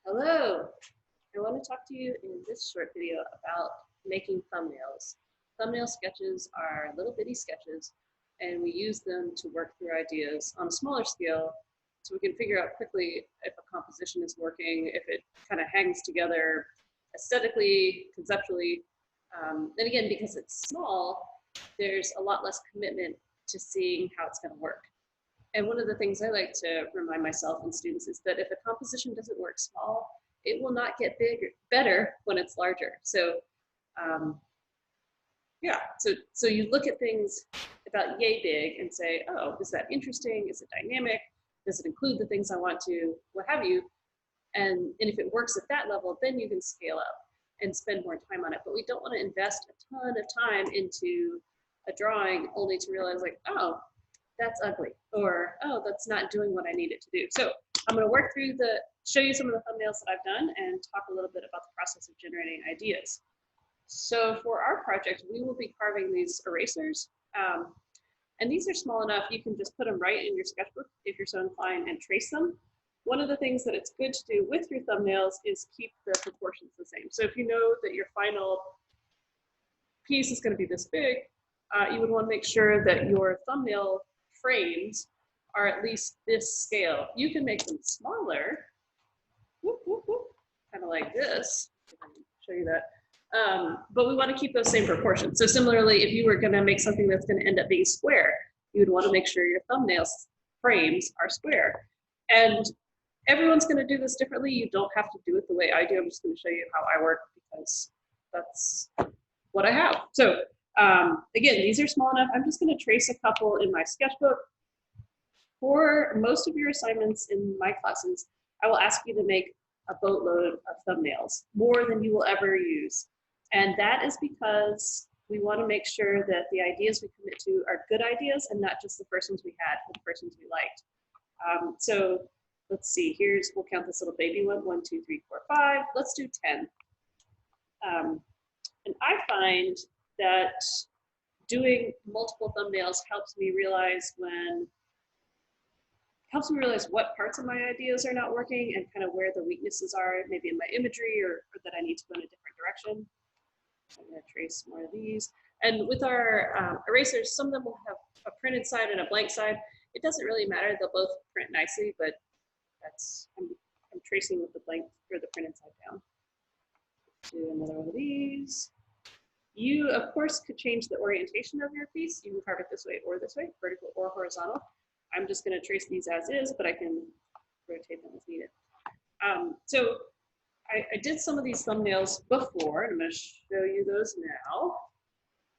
Hello, I want to talk to you in this short video about making thumbnails. Thumbnail sketches are little bitty sketches, and we use them to work through ideas on a smaller scale so we can figure out quickly if a composition is working, if it kind of hangs together aesthetically, conceptually. And again, because it's small, there's a lot less commitment to seeing how it's going to work. And one of the things I like to remind myself and students is that if a composition doesn't work small, it will not get bigger, better when it's larger. So um, yeah, so you look at things about yay big and say, oh, is that interesting? Is it dynamic? Does it include the things I want to, what have you? And if it works at that level, then you can scale up and spend more time on it. But we don't want to invest a ton of time into a drawing only to realize like, oh, that's ugly, or oh, that's not doing what I need it to do. So I'm going to work through show you some of the thumbnails that I've done and talk a little bit about the process of generating ideas. So for our project, we will be carving these erasers. And these are small enough, you can just put them right in your sketchbook if you're so inclined and trace them. One of the things that it's good to do with your thumbnails is keep the proportions the same. So if you know that your final piece is going to be this big, you would want to make sure that your thumbnail frames are at least this scale. You can make them smaller, kind of like this. If I can show you that. But we want to keep those same proportions. So similarly, if you were going to make something that's going to end up being square, you would want to make sure your thumbnail frames are square. And everyone's going to do this differently. You don't have to do it the way I do. I'm just going to show you how I work because that's what I have. So again, these are small enough. I'm just going to trace a couple in my sketchbook. For most of your assignments in my classes, I will ask you to make a boatload of thumbnails, more than you will ever use. And that is because we want to make sure that the ideas we commit to are good ideas and not just the first ones we had, but the first ones we liked. So let's see, we'll count this little baby one, 1, 2, 3, 4, 5. Let's do 10. And I find that doing multiple thumbnails helps me realize what parts of my ideas are not working and kind of where the weaknesses are, maybe in my imagery or that I need to go in a different direction. I'm going to trace more of these. And with our erasers, some of them will have a printed side and a blank side. It doesn't really matter. They'll both print nicely, but I'm tracing with the blank or the printed side down. Do another one of these. You, of course, could change the orientation of your piece. You can carve it this way or this way, vertical or horizontal. I'm just going to trace these as is, but I can rotate them as needed. So I did some of these thumbnails before, and I'm going to show you those now.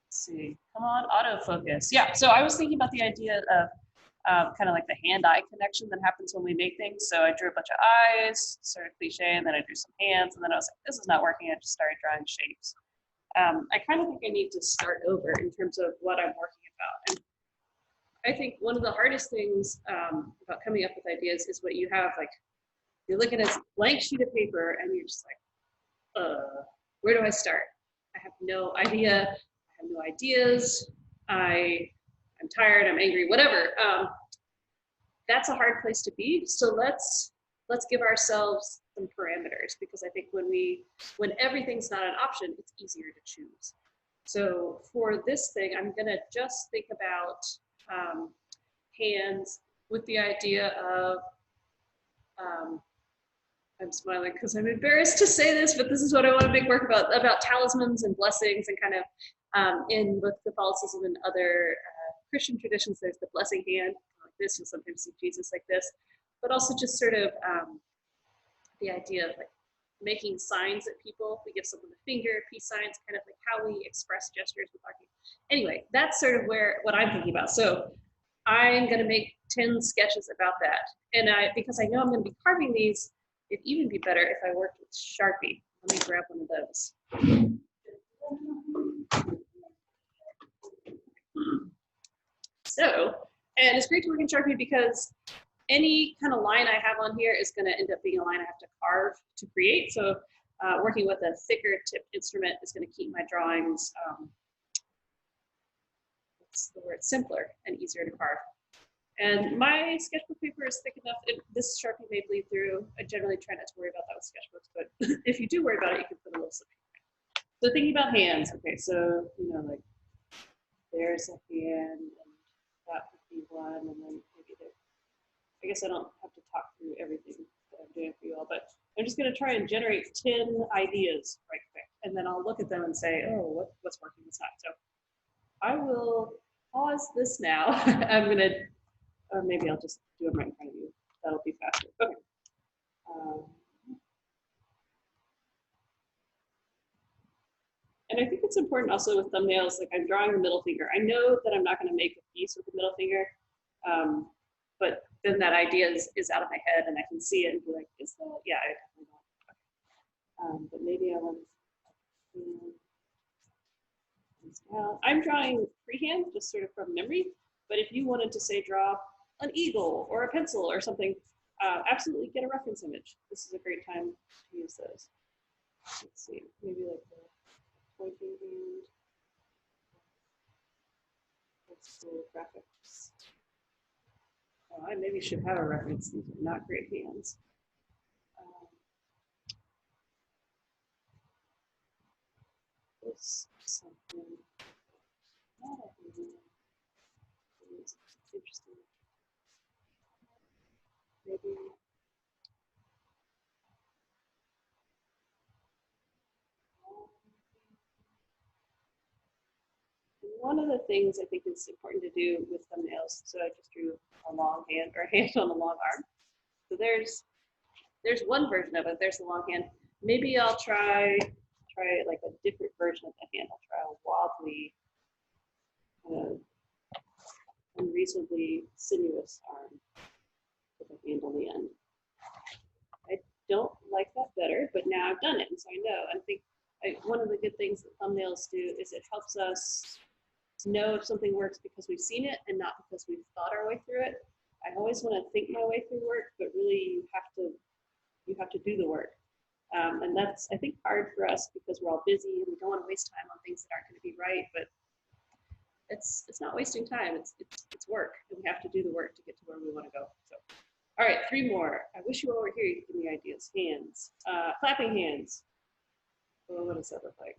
Let's see. Come on, autofocus. Yeah, so I was thinking about the idea of kind of like the hand-eye connection that happens when we make things. So I drew a bunch of eyes, sort of cliche, and then I drew some hands, and then I was like, this is not working. I just started drawing shapes. I kind of think I need to start over in terms of what I'm working about. And I think one of the hardest things about coming up with ideas is what you have, like, you're looking at a blank sheet of paper and you're just like, where do I start? I have no idea. I have no ideas. I'm tired, I'm angry, whatever. That's a hard place to be. So let's give ourselves some parameters, because I think when everything's not an option, it's easier to choose. So for this thing, I'm gonna just think about hands with the idea of, I'm smiling because I'm embarrassed to say this, but this is what I want to make work about talismans and blessings, and kind of in both Catholicism and other Christian traditions, there's the blessing hand like this. You'll sometimes see Jesus like this, but also just sort of the idea of like making signs at people. We give someone the finger, peace signs, kind of like how we express gestures with our people. Anyway, that's sort of what I'm thinking about. So I'm going to make 10 sketches about that. And because I know I'm going to be carving these, it'd even be better if I worked with Sharpie. Let me grab one of those. So, and it's great to work in Sharpie because any kind of line I have on here is going to end up being a line I have to carve to create. So working with a thicker tipped instrument is going to keep my drawings, what's the word, simpler and easier to carve. And my sketchbook paper is thick enough. This Sharpie may bleed through. I generally try not to worry about that with sketchbooks, but if you do worry about it, you can put a little slip. So thinking about hands, okay, so, you know, like there's a hand, and that would be one, and then maybe there. I guess I don't have to talk through everything that I'm doing for you all, but I'm just going to try and generate 10 ideas right quick, and then I'll look at them and say, oh, what's working, what's not. So I will pause this now. I'm going to, or maybe I'll just do them right in front of you. That'll be faster. Okay. And I think it's important also with thumbnails, like I'm drawing the middle finger. I know that I'm not going to make a piece with the middle finger, but then that idea is out of my head and I can see it and be like, is that? Yeah, I definitely don't. But maybe I want to. I'm drawing freehand, just sort of from memory. But if you wanted to say draw an eagle or a pencil or something, absolutely get a reference image. This is a great time to use those. Let's see, maybe like the pointing hand. Let's do graphics. Oh, I maybe should have a reference. These are not great hands. This something not a hand. It's interesting. Maybe. One of the things I think is important to do with thumbnails, so I just drew a long hand or a hand on a long arm. So there's one version of it. There's the long hand. Maybe I'll try like a different version of the hand. I'll try a wobbly, unreasonably sinuous arm with a hand on the end. I don't like that better, but now I've done it, and so I know. I think one of the good things that thumbnails do is it helps us know if something works because we've seen it and not because we've thought our way through it. I always want to think my way through work, but really you have to do the work. And that's, I think, hard for us because we're all busy and we don't want to waste time on things that aren't going to be right, but it's not wasting time. It's work, and we have to do the work to get to where we want to go. So, all right, 3 more. I wish you all were here. You could give me ideas. Hands, clapping hands. Oh, what does that look like?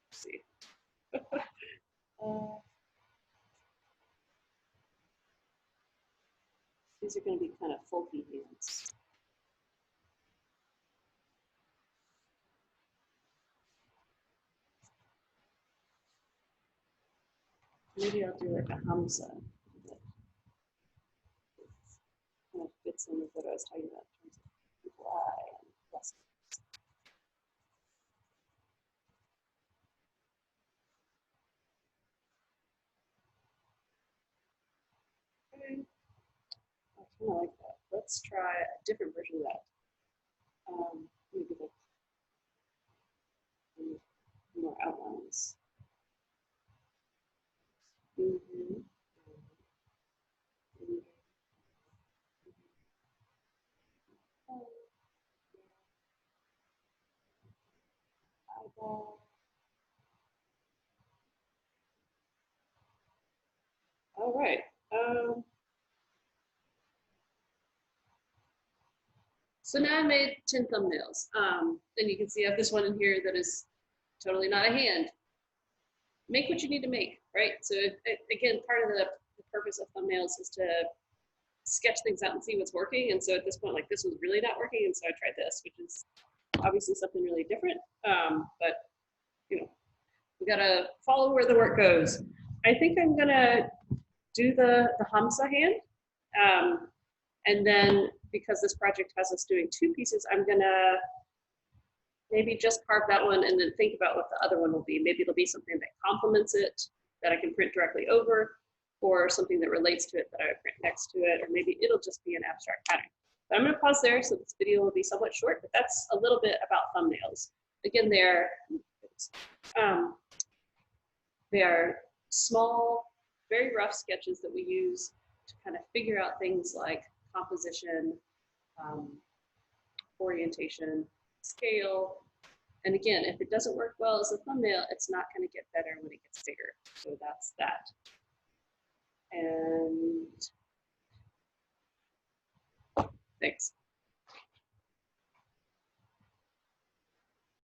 Let's see. These are going to be kind of folky hands. Maybe I'll do like a hamsa. That kind of fits in with what I was talking about in terms of fly and lessons. Okay. I kind of like that. Let's try a different version of that. Maybe like more outlines. Mm-hmm. All right. So now I made 10 thumbnails. And you can see I have this one in here that is totally not a hand. Make what you need to make, right? So again, part of the purpose of thumbnails is to sketch things out and see what's working. And so at this point, like this was really not working. And so I tried this, which is obviously something really different. But you know, we gotta follow where the work goes. I think I'm gonna do the Hamsa hand. And then because this project has us doing 2 pieces, I'm gonna maybe just carve that one and then think about what the other one will be. Maybe it'll be something that complements it that I can print directly over, or something that relates to it that I would print next to it, or maybe it'll just be an abstract pattern. But I'm gonna pause there, so this video will be somewhat short, but that's a little bit about thumbnails. Again, they're small, very rough sketches that we use to kind of figure out things like composition, orientation, scale. And again, if it doesn't work well as a thumbnail, it's not going to get better when it gets bigger. So that's that. And thanks.